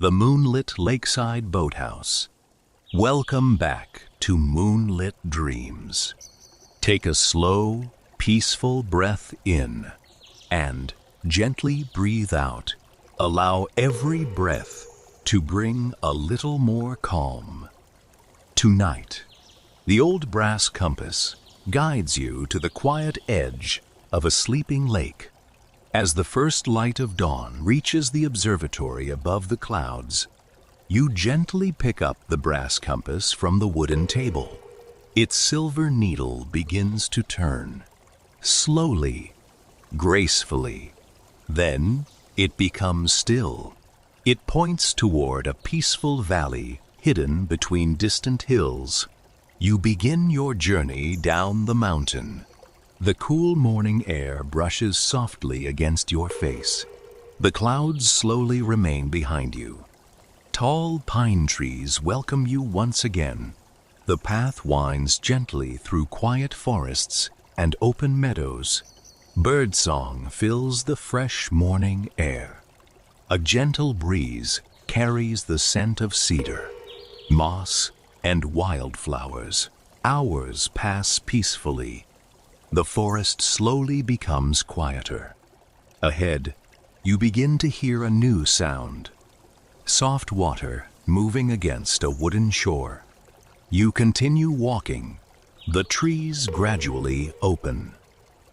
the Moonlit Lakeside Boathouse. Welcome back to Moonlit Dreams. Take a slow, peaceful breath in and gently breathe out. Allow every breath to bring a little more calm. Tonight, the old brass compass guides you to the quiet edge of a sleeping lake. As the first light of dawn reaches the observatory above the clouds, you gently pick up the brass compass from the wooden table. Its silver needle begins to turn, slowly, gracefully. Then it becomes still. It points toward a peaceful valley hidden between distant hills. You begin your journey down the mountain. The cool morning air brushes softly against your face. The clouds slowly remain behind you. Tall pine trees welcome you once again. The path winds gently through quiet forests and open meadows. Birdsong fills the fresh morning air. A gentle breeze carries the scent of cedar, moss, and wildflowers. Hours pass peacefully. The forest slowly becomes quieter. Ahead, you begin to hear a new sound. Soft water moving against a wooden shore. You continue walking. The trees gradually open.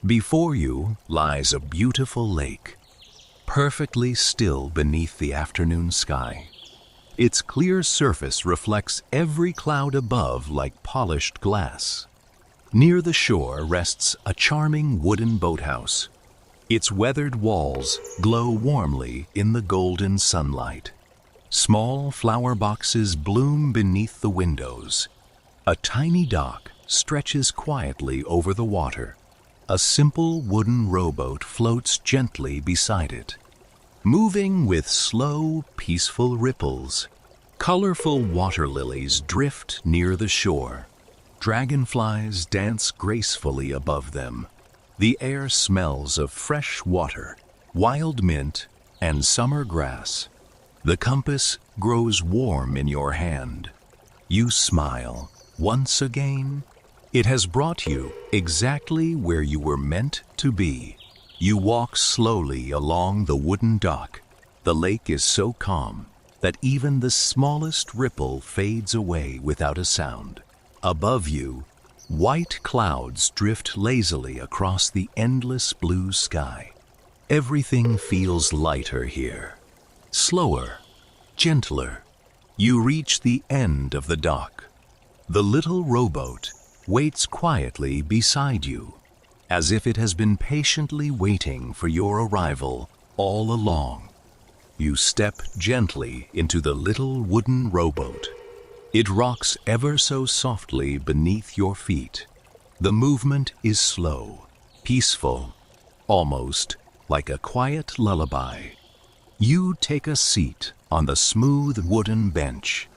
Before you lies a beautiful lake, perfectly still beneath the afternoon sky. Its clear surface reflects every cloud above like polished glass. Near the shore rests a charming wooden boathouse. Its weathered walls glow warmly in the golden sunlight. Small flower boxes bloom beneath the windows. A tiny dock stretches quietly over the water. A simple wooden rowboat floats gently beside it, moving with slow, peaceful ripples. Colorful water lilies drift near the shore. Dragonflies dance gracefully above them. The air smells of fresh water, wild mint, and summer grass. The compass grows warm in your hand. You smile. Once again, it has brought you exactly where you were meant to be. You walk slowly along the wooden dock. The lake is so calm that even the smallest ripple fades away without a sound. Above you, white clouds drift lazily across the endless blue sky. Everything feels lighter here. Slower, gentler. You reach the end of the dock. The little rowboat waits quietly beside you, as if it has been patiently waiting for your arrival all along. You step gently into the little wooden rowboat. It rocks ever so softly beneath your feet. The movement is slow, peaceful, almost like a quiet lullaby. You take a seat on the smooth wooden bench.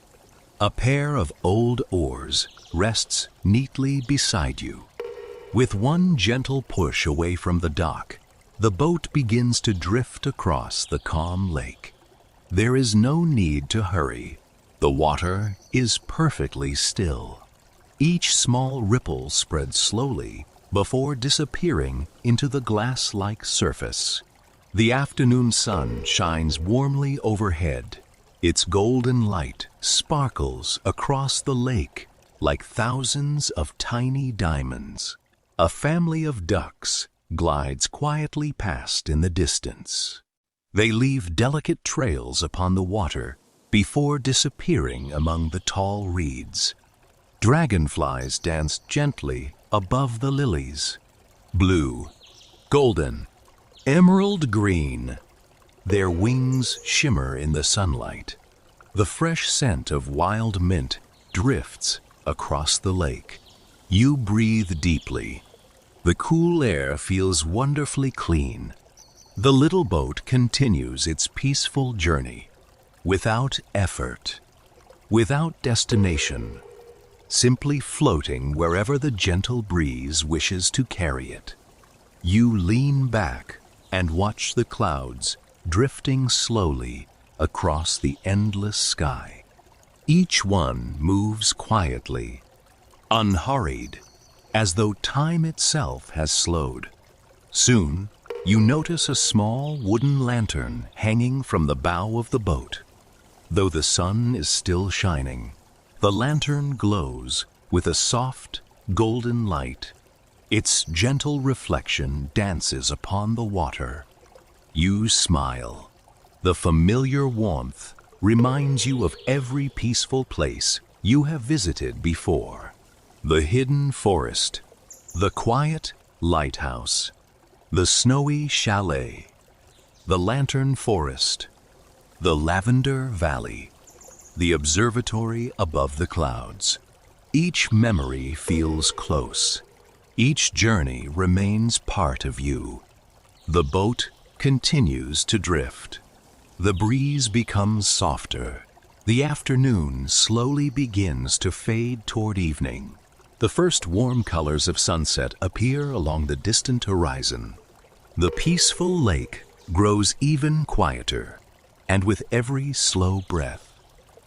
A pair of old oars rests neatly beside you. With one gentle push away from the dock, the boat begins to drift across the calm lake. There is no need to hurry. The water is perfectly still. Each small ripple spreads slowly before disappearing into the glass-like surface. The afternoon sun shines warmly overhead. Its golden light sparkles across the lake like thousands of tiny diamonds. A family of ducks glides quietly past in the distance. They leave delicate trails upon the water before disappearing among the tall reeds. Dragonflies dance gently above the lilies. Blue, golden, emerald green. Their wings shimmer in the sunlight. The fresh scent of wild mint drifts across the lake. You breathe deeply. The cool air feels wonderfully clean. The little boat continues its peaceful journey. Without effort, without destination, simply floating wherever the gentle breeze wishes to carry it. You lean back and watch the clouds drifting slowly across the endless sky. Each one moves quietly, unhurried, as though time itself has slowed. Soon, you notice a small wooden lantern hanging from the bow of the boat. Though the sun is still shining, the lantern glows with a soft, golden light. Its gentle reflection dances upon the water. You smile. The familiar warmth reminds you of every peaceful place you have visited before. The hidden forest, the quiet lighthouse, the snowy chalet, the lantern forest, the lavender valley, the observatory above the clouds. Each memory feels close. Each journey remains part of you. The boat continues to drift. The breeze becomes softer. The afternoon slowly begins to fade toward evening. The first warm colors of sunset appear along the distant horizon. The peaceful lake grows even quieter, and with every slow breath,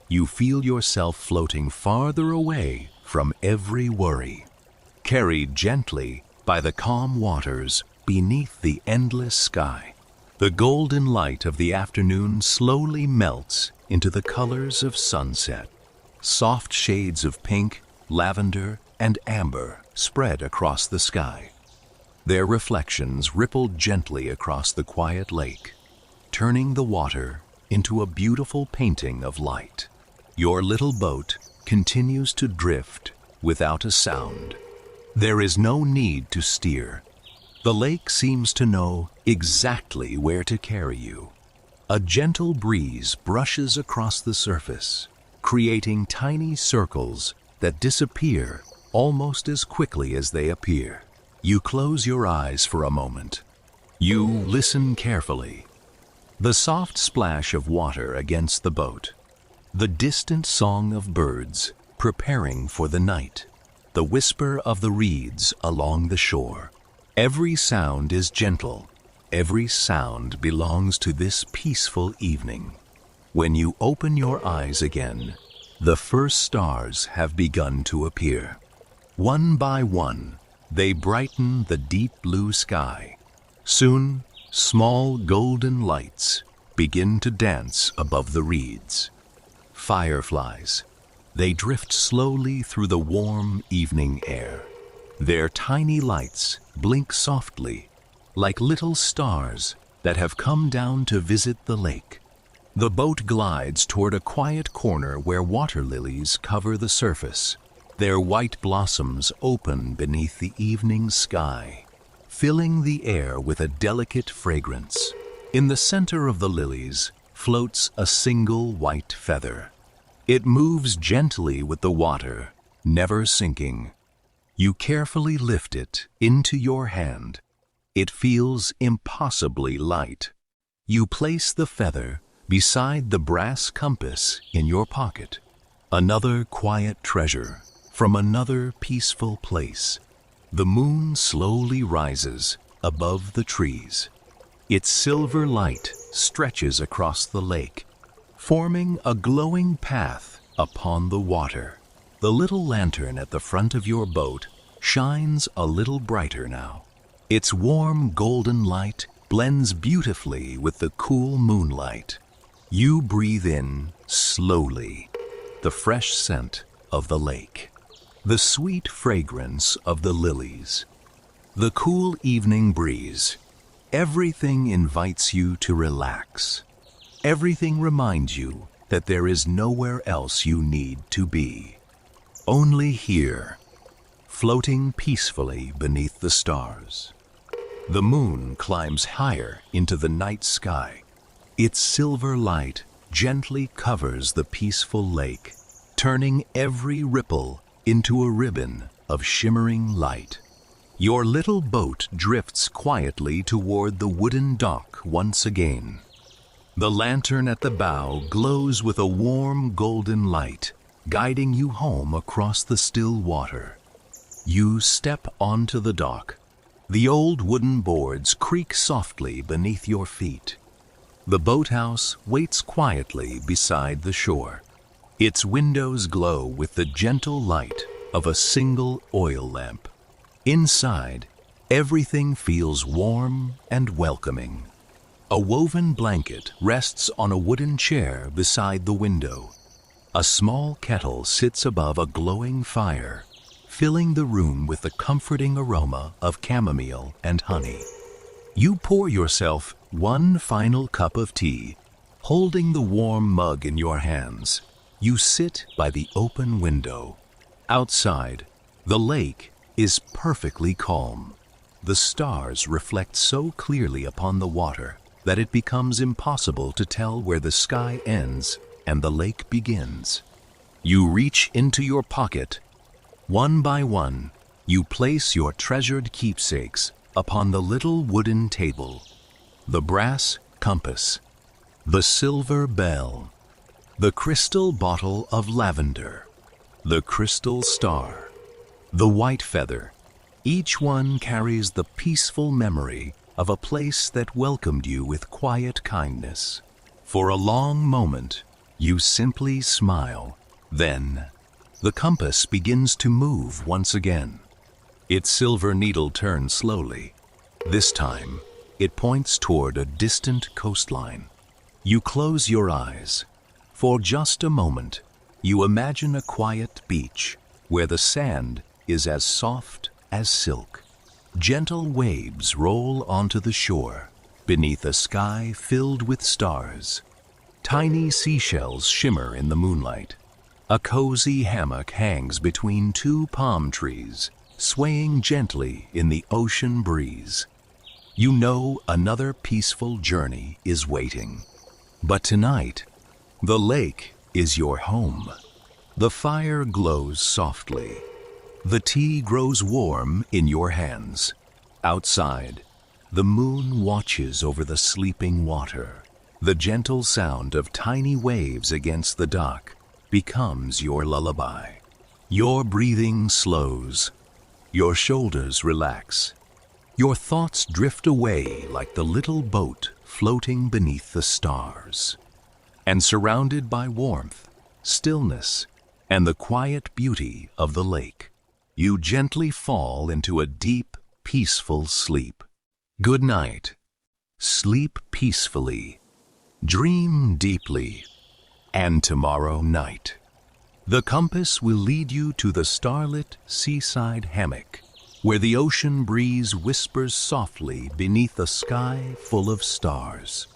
you feel yourself floating farther away from every worry, carried gently by the calm waters beneath the endless sky. The golden light of the afternoon slowly melts into the colors of sunset. Soft shades of pink, lavender, and amber spread across the sky. Their reflections ripple gently across the quiet lake, turning the water into a beautiful painting of light. Your little boat continues to drift without a sound. There is no need to steer. The lake seems to know exactly where to carry you. A gentle breeze brushes across the surface, creating tiny circles that disappear almost as quickly as they appear. You close your eyes for a moment. You listen carefully. The soft splash of water against the boat, the distant song of birds preparing for the night, the whisper of the reeds along the shore. Every sound is gentle. Every sound belongs to this peaceful evening. When you open your eyes again, the first stars have begun to appear. One by one, they brighten the deep blue sky. Soon, small golden lights begin to dance above the reeds. Fireflies, they drift slowly through the warm evening air. Their tiny lights blink softly, like little stars that have come down to visit the lake. The boat glides toward a quiet corner where water lilies cover the surface. Their white blossoms open beneath the evening sky, filling the air with a delicate fragrance. In the center of the lilies floats a single white feather. It moves gently with the water, never sinking. You carefully lift it into your hand. It feels impossibly light. You place the feather beside the brass compass in your pocket. Another quiet treasure from another peaceful place. The moon slowly rises above the trees. Its silver light stretches across the lake, forming a glowing path upon the water. The little lantern at the front of your boat shines a little brighter now. Its warm golden light blends beautifully with the cool moonlight. You breathe in slowly the fresh scent of the lake, the sweet fragrance of the lilies, the cool evening breeze. Everything invites you to relax. Everything reminds you that there is nowhere else you need to be. Only here, floating peacefully beneath the stars. The moon climbs higher into the night sky. Its silver light gently covers the peaceful lake, turning every ripple into a ribbon of shimmering light. Your little boat drifts quietly toward the wooden dock once again. The lantern at the bow glows with a warm golden light, guiding you home across the still water. You step onto the dock. The old wooden boards creak softly beneath your feet. The boathouse waits quietly beside the shore. Its windows glow with the gentle light of a single oil lamp. Inside, everything feels warm and welcoming. A woven blanket rests on a wooden chair beside the window. A small kettle sits above a glowing fire, filling the room with the comforting aroma of chamomile and honey. You pour yourself one final cup of tea, holding the warm mug in your hands. You sit by the open window. Outside, the lake is perfectly calm. The stars reflect so clearly upon the water that it becomes impossible to tell where the sky ends and the lake begins. You reach into your pocket. One by one, you place your treasured keepsakes upon the little wooden table. The brass compass, the silver bell, the crystal bottle of lavender, the crystal star, the white feather. Each one carries the peaceful memory of a place that welcomed you with quiet kindness. For a long moment, you simply smile. Then, the compass begins to move once again. Its silver needle turns slowly. This time, it points toward a distant coastline. You close your eyes. For just a moment, you imagine a quiet beach where the sand is as soft as silk. Gentle waves roll onto the shore beneath a sky filled with stars. Tiny seashells shimmer in the moonlight. A cozy hammock hangs between two palm trees, swaying gently in the ocean breeze. You know another peaceful journey is waiting. But tonight, the lake is your home. The fire glows softly. The tea grows warm in your hands. Outside, the moon watches over the sleeping water. The gentle sound of tiny waves against the dock becomes your lullaby. Your breathing slows. Your shoulders relax. Your thoughts drift away like the little boat floating beneath the stars. And surrounded by warmth, stillness, and the quiet beauty of the lake, you gently fall into a deep, peaceful sleep. Good night. Sleep peacefully. Dream deeply. And tomorrow night, the compass will lead you to the starlit seaside hammock, where the ocean breeze whispers softly beneath a sky full of stars.